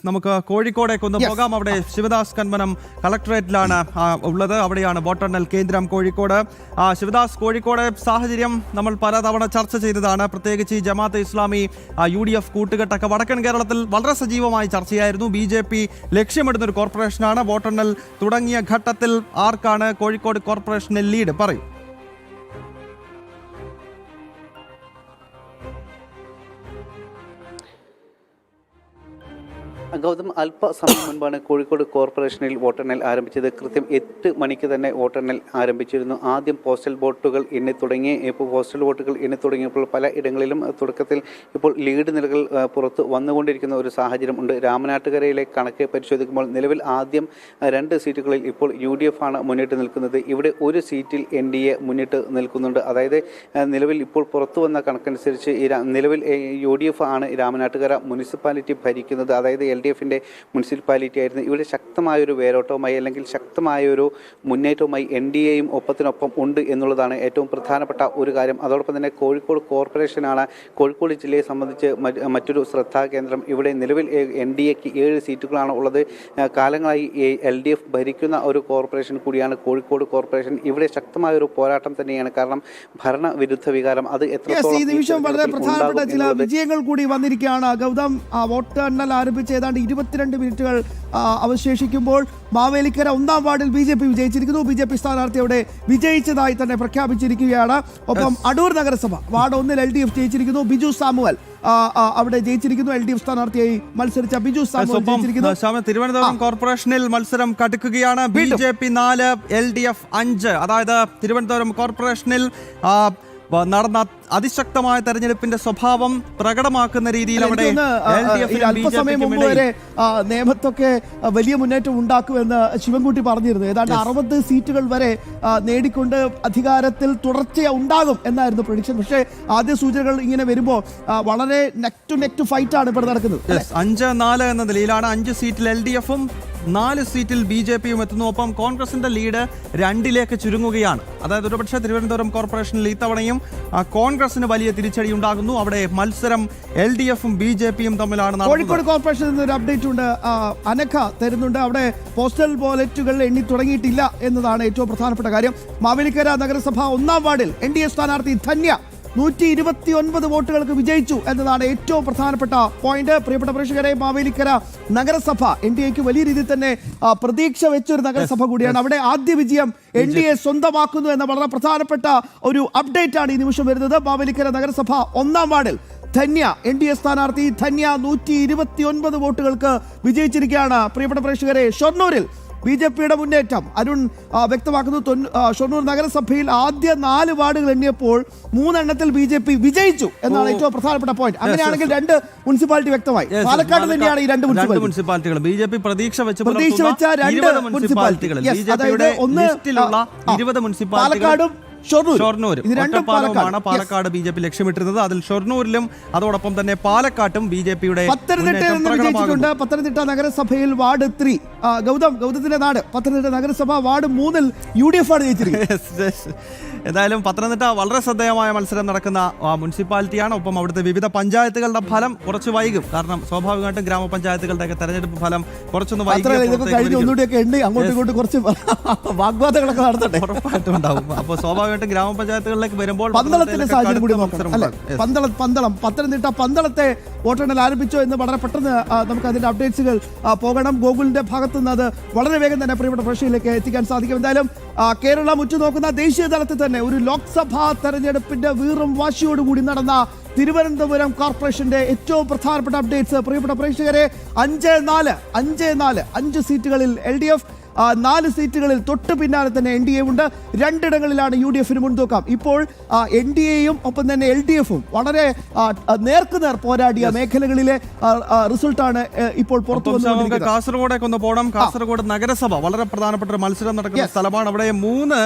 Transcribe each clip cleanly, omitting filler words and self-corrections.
നമുക്ക് കോഴിക്കോടേക്ക് ഒന്ന് പോകാം. അവിടെ ശിവദാസ് കന്മനം കളക്ടറേറ്റിലാണ് ഉള്ളത്. അവിടെയാണ് വോട്ടെണ്ണൽ കേന്ദ്രം കോഴിക്കോട്. ശിവദാസ്, കോഴിക്കോട് സാഹചര്യം നമ്മൾ പലതവണ ചർച്ച ചെയ്തതാണ്. പ്രത്യേകിച്ച് ഈ ജമാഅത്തെ ഇസ്ലാമി UDF കൂട്ടുകെട്ടൊക്കെ വടക്കൻ കേരളത്തിൽ വളരെ സജീവമായി ചർച്ചയായിരുന്നു. BJP ലക്ഷ്യമിടുന്ന ഒരു കോർപ്പറേഷനാണ്. വോട്ടെണ്ണൽ തുടങ്ങിയ ഘട്ടത്തിൽ ആർക്കാണ് കോഴിക്കോട് കോർപ്പറേഷനിൽ ലീഡ്? പറയൂ. ഗൗതം, അല്പസമയം മുൻപാണ് കോഴിക്കോട് കോർപ്പറേഷനിൽ വോട്ടെണ്ണൽ ആരംഭിച്ചത്. കൃത്യം 8 മണിക്ക് തന്നെ വോട്ടെണ്ണൽ ആരംഭിച്ചിരുന്നു. ആദ്യം പോസ്റ്റൽ വോട്ടുകൾ എണ്ണി തുടങ്ങി. ഇപ്പോൾ പോസ്റ്റൽ വോട്ടുകൾ എണ്ണി തുടങ്ങിയപ്പോൾ പല ഇടങ്ങളിലും തുടക്കത്തിൽ ഇപ്പോൾ ലീഡ് നിലകൾ പുറത്ത് വന്നുകൊണ്ടിരിക്കുന്ന ഒരു സാഹചര്യം ഉണ്ട്. രാമനാട്ടുകരയിലെ കണക്ക് പരിശോധിക്കുമ്പോൾ നിലവിൽ ആദ്യം 2 സീറ്റുകളിൽ ഇപ്പോൾ UDF ആണ് മുന്നിട്ട് നിൽക്കുന്നത്. ഇവിടെ ഒരു സീറ്റിൽ NDA മുന്നിട്ട് നിൽക്കുന്നുണ്ട്. അതായത് നിലവിൽ ഇപ്പോൾ പുറത്തു വന്ന കണക്കനുസരിച്ച് നിലവിൽ UDF ആണ് രാമനാട്ടുകര മുനിസിപ്പാലിറ്റി ഭരിക്കുന്നത്. അതായത് LDFിൻ്റെ മുനിസിപ്പാലിറ്റി ആയിരുന്നു. ഇവിടെ ശക്തമായൊരു വേരോട്ടവുമായി അല്ലെങ്കിൽ ശക്തമായൊരു മുന്നേറ്റവുമായി NDAയും ഒപ്പത്തിനൊപ്പം ഉണ്ട് എന്നുള്ളതാണ് ഏറ്റവും പ്രധാനപ്പെട്ട ഒരു കാര്യം. അതോടൊപ്പം തന്നെ കോഴിക്കോട് കോർപ്പറേഷനാണ് കോഴിക്കോട് ജില്ലയെ സംബന്ധിച്ച് മറ്റൊരു ശ്രദ്ധാകേന്ദ്രം. ഇവിടെ നിലവിൽ NDAക്ക് 7 സീറ്റുകളാണ് ഉള്ളത്. കാലങ്ങളായി LDF ഭരിക്കുന്ന ഒരു കോർപ്പറേഷൻ കൂടിയാണ് കോഴിക്കോട് കോർപ്പറേഷൻ. ഇവിടെ ശക്തമായൊരു പോരാട്ടം തന്നെയാണ്. കാരണം ഭരണവിരുദ്ധ വികാരം അത് എത്രത്തോളം വളരെ പ്രധാനപ്പെട്ട ചില വിജയങ്ങൾ കൂടി വന്നിരിക്കുകയാണ്. ഗൗതം, വോട്ടെണ്ണൽ ആരംഭിച്ച് ഏതാണ്ട് 22 മിനിറ്റുകൾ അവശേഷിക്കുമ്പോൾ മാവേലിക്കര 1-ാം വാർഡിൽ BJP വിജയിച്ചിരിക്കുന്നു. BJP സ്ഥാനാർത്ഥി അവിടെ വിജയിച്ചതായി തന്നെ പ്രഖ്യാപിച്ചിരിക്കുകയാണ്. ഒപ്പം അടൂർ നഗരസഭ വാർഡ് 1-ൽ LDF ജയിച്ചിരിക്കുന്നു. ബിജു സാമുവൽ അവിടെ ജയിച്ചിരിക്കുന്നു. LDF സ്ഥാനാർത്ഥിയായി മത്സരിച്ച ബിജു സാമുവൽ ജയിച്ചിരിക്കുന്നു. തിരുവനന്തപുരം കോർപ്പറേഷനിൽ മത്സരം കടുക്കുകയാണ്. BJP 4, LDF 5. അതായത് തിരുവനന്തപുരം കോർപ്പറേഷനിൽ നടന്ന അതിശക്തമായ തെരഞ്ഞെടുപ്പിന്റെ സ്വഭാവം പ്രകടമാക്കുന്ന രീതിയിൽ അവിടെ അല്പസമയം മുമ്പ് വരെ നേമത്തൊക്കെ വലിയ മുന്നേറ്റം ഉണ്ടാക്കുമെന്ന് ശിവൻകുട്ടി പറഞ്ഞിരുന്നു. ഏതാണ്ട് 60 സീറ്റുകൾ വരെ നേടിക്കൊണ്ട് അധികാരത്തിൽ തുടർച്ച ഉണ്ടാകും എന്നായിരുന്നു പ്രഡിക്ഷൻ. പക്ഷേ ആദ്യ സൂചനകൾ ഇങ്ങനെ വരുമ്പോൾ വളരെ നെക്ക് ടു ഫൈറ്റ് ആണ് ഇപ്പോൾ നടക്കുന്നത്. 5-4 എന്ന നിലയിലാണ്. 5 സീറ്റിൽ LDFും 4 സീറ്റിൽ BJPയും എത്തുന്നു. ഒപ്പം കോൺഗ്രസിന്റെ ലീഡ് 2ലേക്ക് ചുരുങ്ങുകയാണ്. അതായത് ഒരുപക്ഷെ തിരുവനന്തപുരം കോർപ്പറേഷനിൽ ഇത്തവണയും കോൺഗ്രസിന് വലിയ തിരിച്ചടി ഉണ്ടാകുന്നു. അവിടെ മത്സരം LDFും BJPയും തമ്മിലാണ്. കോഴിക്കോട് കോർപ്പറേഷനിൽ നിന്ന് ഒരു അപ്ഡേറ്റ് ഉണ്ട്. അനഘ തരുന്നുണ്ട്. അവിടെ പോസ്റ്റൽ ബാലറ്റുകൾ എണ്ണി തുടങ്ങിയിട്ടില്ല എന്നതാണ് ഏറ്റവും പ്രധാനപ്പെട്ട കാര്യം. മാവേലിക്കര നഗരസഭ 1-ാം വാർഡിൽ NDA സ്ഥാനാർത്ഥി ധന്യ 129 വോട്ടുകൾക്ക് വിജയിച്ചു എന്നതാണ് ഏറ്റവും പ്രധാനപ്പെട്ട പോയിന്റ്. പ്രിയപ്പെട്ട പ്രേക്ഷകരെ, മാവേലിക്കര നഗരസഭ NDAക്ക് വലിയ രീതിയിൽ തന്നെ പ്രതീക്ഷ വെച്ചൊരു നഗരസഭ കൂടിയാണ്. അവിടെ ആദ്യ വിജയം NDA സ്വന്തമാക്കുന്നു എന്ന വളരെ പ്രധാനപ്പെട്ട ഒരു അപ്ഡേറ്റ് ആണ് ഈ നിമിഷം വരുന്നത്. മാവേലിക്കര നഗരസഭ 1-ാം വാർഡിൽ ധന്യ NDA സ്ഥാനാർത്ഥി ധന്യ 129 വോട്ടുകൾക്ക് വിജയിച്ചിരിക്കുകയാണ്. പ്രിയപ്പെട്ട പ്രേക്ഷകരെ, ഷൊർണൂരിൽ BJPയുടെ മുന്നേറ്റം അരുൺ വ്യക്തമാക്കുന്നു. ഷൊർണൂർ നഗരസഭയിൽ ആദ്യ 4 വാർഡുകൾ എണ്ണിയപ്പോൾ 3 എണ്ണത്തിൽ BJP വിജയിച്ചു എന്നാണ് ഏറ്റവും പ്രധാനപ്പെട്ട പോയിന്റ്. അങ്ങനെയാണെങ്കിൽ 2 മുനിസിപ്പാലിറ്റി വ്യക്തമായി. പാലക്കാട് തന്നെയാണ് ഈ 2 മുനിസിപ്പാലിറ്റികൾ BJP പ്രതീക്ഷ വെച്ച 2 മുനിസിപ്പാലിറ്റികൾ. അതായത് ഒന്ന് പാലക്കാടും ഷൊർണൂരുമാണ് പാലക്കാട് BJP ലക്ഷ്യമിട്ടിരുന്നത്. അതിൽ ഷൊർണൂരിലും അതോടൊപ്പം തന്നെ പാലക്കാട്ടും BJPയുടെ പത്തനംതിട്ട നഗരസഭയിൽ വാർഡ് 3 ഗൗതത്തിന്റെ നാട് പത്തനംതിട്ട നഗരസഭ വാർഡ് 3-ൽ UDF ആണ് ജയിച്ചിരിക്കുന്നത്. എന്തായാലും പത്തനംതിട്ട വളരെ ശ്രദ്ധേയമായ മത്സരം നടക്കുന്ന മുനിസിപ്പാലിറ്റിയാണ്. ഒപ്പം അവിടുത്തെ വിവിധ പഞ്ചായത്തുകളുടെ ഫലം കുറച്ച് വൈകും. കാരണം സ്വാഭാവികമായിട്ടും ഗ്രാമപഞ്ചായത്തുകളുടെ തെരഞ്ഞെടുപ്പ് ഫലം കുറച്ചൊന്ന് വൈകും. അങ്ങോട്ടും ഇങ്ങോട്ടും കുറച്ച് വാഗ്വാദങ്ങളൊക്കെ നടത്തട്ടെ, ഉറപ്പായിട്ടും ഉണ്ടാവും. അപ്പോൾ സ്വാഭാവികമായിട്ടും ഗ്രാമപഞ്ചായത്തുകളിലേക്ക് വരുമ്പോൾ പത്തനംതിട്ട പന്തളത്തെ വോട്ടെണ്ണൽ ആരംഭിച്ചോ എന്ന് വളരെ പെട്ടെന്ന് നമുക്ക് അതിന്റെ അപ്ഡേറ്റ്സുകൾ പോകണം. ഗൂഗിളിന്റെ ഭാഗത്തു നിന്ന് അത് വളരെ വേഗം തന്നെ പ്രിയപ്പെട്ട പ്രേക്ഷകരിലേക്ക് എത്തിക്കാൻ സാധിക്കും. എന്തായാലും കേരളം ഉറ്റുനോക്കുന്ന ദേശീയ തലത്തിൽ തന്നെ ഒരു ലോക്സഭാ തെരഞ്ഞെടുപ്പിന്റെ വീറും വാശിയോടുകൂടി നടന്ന തിരുവനന്തപുരം കോർപ്പറേഷന്റെ ഏറ്റവും പ്രധാനപ്പെട്ട അപ്ഡേറ്റ്സ് പ്രിയപ്പെട്ട പ്രേക്ഷകരെ. 5 സീറ്റുകളിൽ LDF, 4 സീറ്റുകളിൽ തൊട്ട് പിന്നാലെ തന്നെ NDA ഉണ്ട്. 2 ഇടങ്ങളിലാണ് UDFന് മുൻതൂക്കം. ഇപ്പോൾ NDAയും ഒപ്പം തന്നെ LDFും വളരെ നേർക്കുനേർ പോരാടിയ മേഖലകളിലെ റിസൾട്ടാണ് ഇപ്പോൾ പുറത്തു വന്നത്. കാസർഗോഡേക്ക് ഒന്ന് പോകണം. കാസർഗോഡ് നഗരസഭ വളരെ പ്രധാനപ്പെട്ട ഒരു മത്സരം നടക്കുന്ന സ്ഥലമാണ്. അവിടെ 3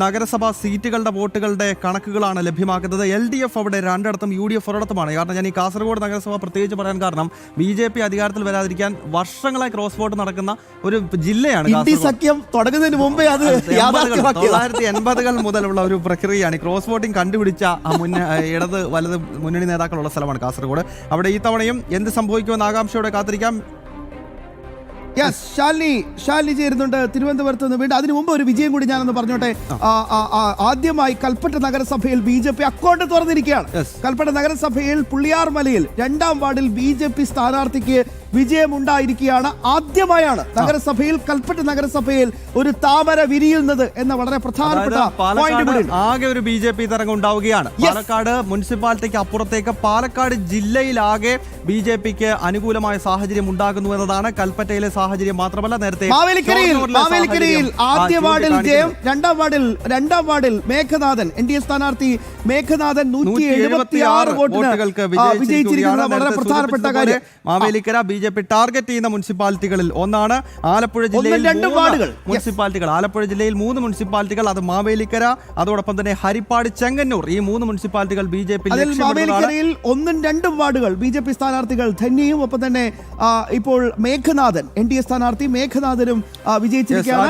നഗരസഭാ സീറ്റുകളുടെ വോട്ടുകളുടെ കണക്കുകളാണ് ലഭ്യമാക്കുന്നത്. LDF അവിടെ 2ഇടത്തും UDF ഒരിടത്തുമാണ്. കാരണം ഞാൻ ഈ കാസർഗോഡ് നഗരസഭ പ്രത്യേകിച്ച് പറയാൻ കാരണം BJP അധികാരത്തിൽ വരാതിരിക്കാൻ വർഷങ്ങളായി ക്രോസ് വോട്ട് നടക്കുന്ന ഒരു ജില്ലയാണ്. സഖ്യം തുടങ്ങുന്നതിന് മുമ്പേ അത് 1980-കൾ മുതലുള്ള ഒരു പ്രക്രിയയാണ്. ക്രോസ് വോട്ടിംഗ് കണ്ടുപിടിച്ച ഇടത് വലത് മുന്നണി നേതാക്കളുള്ള സ്ഥലമാണ് കാസർഗോഡ്. അവിടെ ഈ തവണയും എന്ത് സംഭവിക്കുമെന്ന് ആകാംക്ഷയോടെ കാത്തിരിക്കാം. യെസ്, ശാലിനി ചേരുന്നുണ്ട് തിരുവനന്തപുരത്ത് നിന്ന്. വീണ്ടും അതിനു മുമ്പ് ഒരു വിജയം കൂടി ഞാനൊന്ന് പറഞ്ഞോട്ടെ. ആദ്യമായി കൽപ്പറ്റ നഗരസഭയിൽ BJP അക്കൗണ്ട് തുറന്നിരിക്കുകയാണ്. കൽപ്പറ്റ നഗരസഭയിൽ പുള്ളിയാർമലയിൽ 2ാം വാർഡിൽ BJP സ്ഥാനാർത്ഥിക്ക് വിജയമുണ്ടായിരിക്കുകയാണ്. ആദ്യമായാണ് നഗരസഭയിൽ കൽപ്പറ്റ നഗരസഭയിൽ ഒരു താമര വിരിയുന്നത് എന്ന വളരെ പ്രധാനപ്പെട്ട പോയിന്റ്. ആകെ ഒരു BJP തരംഗം ഉണ്ടാവുകയാണ്. പാലക്കാട് മുനിസിപ്പാലിറ്റിക്ക് അപ്പുറത്തേക്ക് പാലക്കാട് ജില്ലയിലാകെ BJPക്ക് അനുകൂലമായ സാഹചര്യം ഉണ്ടാകുന്നു എന്നതാണ് കൽപ്പറ്റയിലെ സാഹചര്യം. മാത്രമല്ല നേരത്തെ മാവേലിക്കരയിൽ ആദ്യ വാർഡിൽ ജയം, 2ാം വാർഡിൽ മേഘനാഥൻ NDA സ്ഥാനാർത്ഥി മേഘനാഥൻ 176 വോട്ടുകൾക്ക് വിജയിച്ചിരിക്കുന്നത് വളരെ പ്രധാനപ്പെട്ട കാര്യം. മാവേലിക്കര BJP ടാർഗറ്റ് ചെയ്യുന്ന മുനിസിപ്പാലിറ്റികളിൽ ഒന്നാണ്. ആലപ്പുഴ ജില്ലയിൽ 2 വാർഡുകൾ മുനിസിപ്പാലിറ്റികൾ, ആലപ്പുഴ ജില്ലയിൽ 3 മുനിസിപ്പാലിറ്റികൾ, അത് മാവേലിക്കര, അതോടൊപ്പം തന്നെ ഹരിപ്പാട്, ചെങ്ങന്നൂർ, ഈ 3 മുനിസിപ്പാലിറ്റികൾ BJP. മാവേലിക്കരയിൽ 1ഉം 2ഉം വാർഡുകൾ BJP സ്ഥാനാർത്ഥികൾ ധന്യയും ഒപ്പം തന്നെ ഇപ്പോൾ മേഘനാഥൻ NDA സ്ഥാനാർത്ഥി മേഘനാഥനും വിജയിച്ചിരിക്കുകയാണ്.